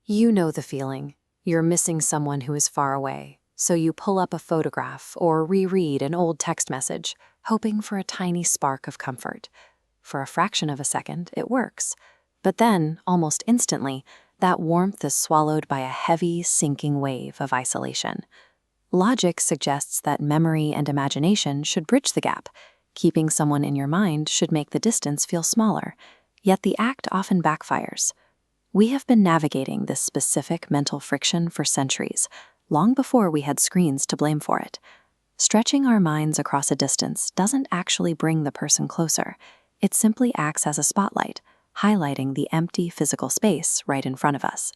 You know the feeling. You're missing someone who is far away, so you pull up a photograph or reread an old text message, hoping for a tiny spark of comfort. For a fraction of a second, it works. But then, almost instantly, that warmth is swallowed by a heavy, sinking wave of isolation. Logic suggests that memory and imagination should bridge the gap. Keeping someone in your mind should make the distance feel smaller, yet the act often backfires. We have been navigating this specific mental friction for centuries, long before we had screens to blame for it. Stretching our minds across a distance doesn't actually bring the person closer. It simply acts as a spotlight, highlighting the empty physical space right in front of us.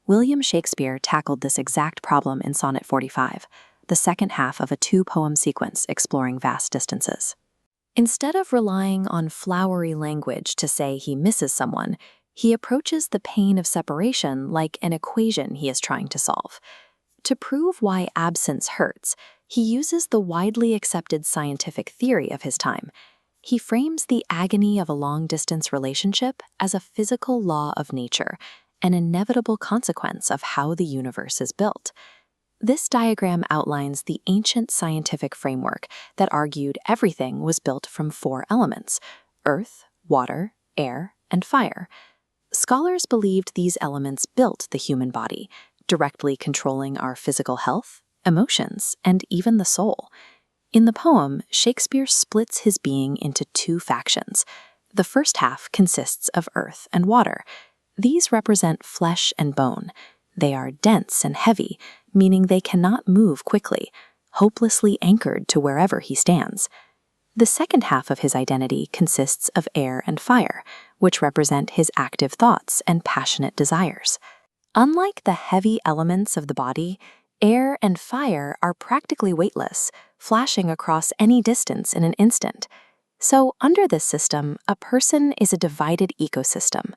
William Shakespeare tackled this exact problem in Sonnet 45, the second half of a two-poem sequence exploring vast distances. Instead of relying on flowery language to say he misses someone, he approaches the pain of separation like an equation he is trying to solve. To prove why absence hurts, he uses the widely accepted scientific theory of his time. He frames the agony of a long-distance relationship as a physical law of nature, an inevitable consequence of how the universe is built. This diagram outlines the ancient scientific framework that argued everything was built from four elements: earth, water, air, and fire. Scholars believed these elements built the human body, directly controlling our physical health, emotions, and even the soul. In the poem, Shakespeare splits his being into two factions. The first half consists of earth and water. These represent flesh and bone. They are dense and heavy, meaning they cannot move quickly, hopelessly anchored to wherever he stands. The second half of his identity consists of air and fire, which represent his active thoughts and passionate desires. Unlike the heavy elements of the body, air and fire are practically weightless, flashing across any distance in an instant. So, under this system, a person is a divided ecosystem.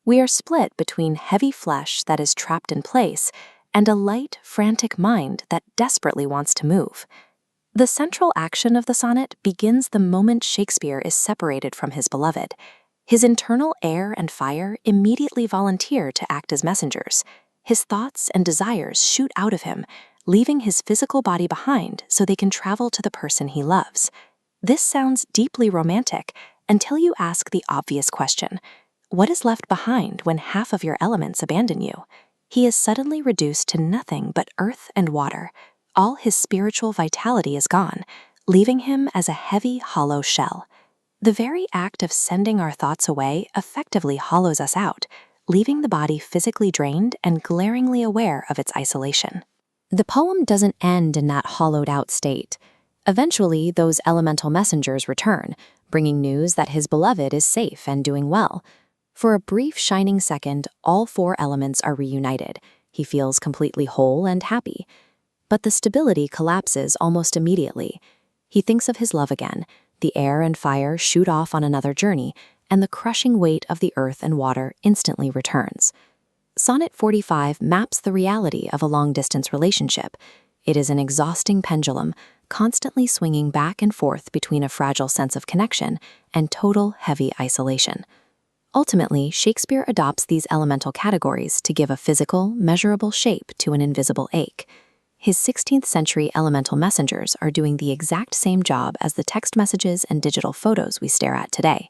We are split between heavy flesh that is trapped in place and a light, frantic mind that desperately wants to move. The central action of the sonnet begins the moment Shakespeare is separated from his beloved. His internal air and fire immediately volunteer to act as messengers. His thoughts and desires shoot out of him, leaving his physical body behind so they can travel to the person he loves. This sounds deeply romantic until you ask the obvious question: what is left behind when half of your elements abandon you? He is suddenly reduced to nothing but earth and water. All his spiritual vitality is gone, leaving him as a heavy, hollow shell. The very act of sending our thoughts away effectively hollows us out, leaving the body physically drained and glaringly aware of its isolation. The poem doesn't end in that hollowed-out state. Eventually, those elemental messengers return, bringing news that his beloved is safe and doing well. For a brief, shining second, all four elements are reunited. He feels completely whole and happy. But the stability collapses almost immediately. He thinks of his love again. The air and fire shoot off on another journey, and the crushing weight of the earth and water instantly returns. Sonnet 45 maps the reality of a long-distance relationship. It is an exhausting pendulum, constantly swinging back and forth between a fragile sense of connection and total, heavy isolation. Ultimately, Shakespeare adopts these elemental categories to give a physical, measurable shape to an invisible ache. His 16th century elemental messengers are doing the exact same job as the text messages and digital photos we stare at today.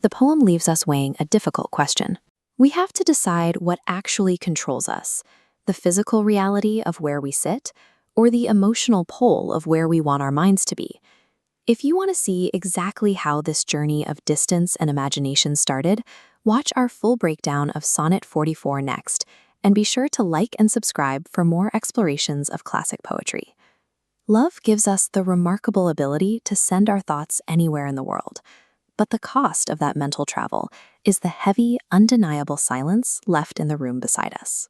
The poem leaves us weighing a difficult question. We have to decide what actually controls us: the physical reality of where we sit, or the emotional pole of where we want our minds to be. If you want to see exactly how this journey of distance and imagination started, watch our full breakdown of Sonnet 44 next, and be sure to like and subscribe for more explorations of classic poetry. Love gives us the remarkable ability to send our thoughts anywhere in the world, but the cost of that mental travel is the heavy, undeniable silence left in the room beside us.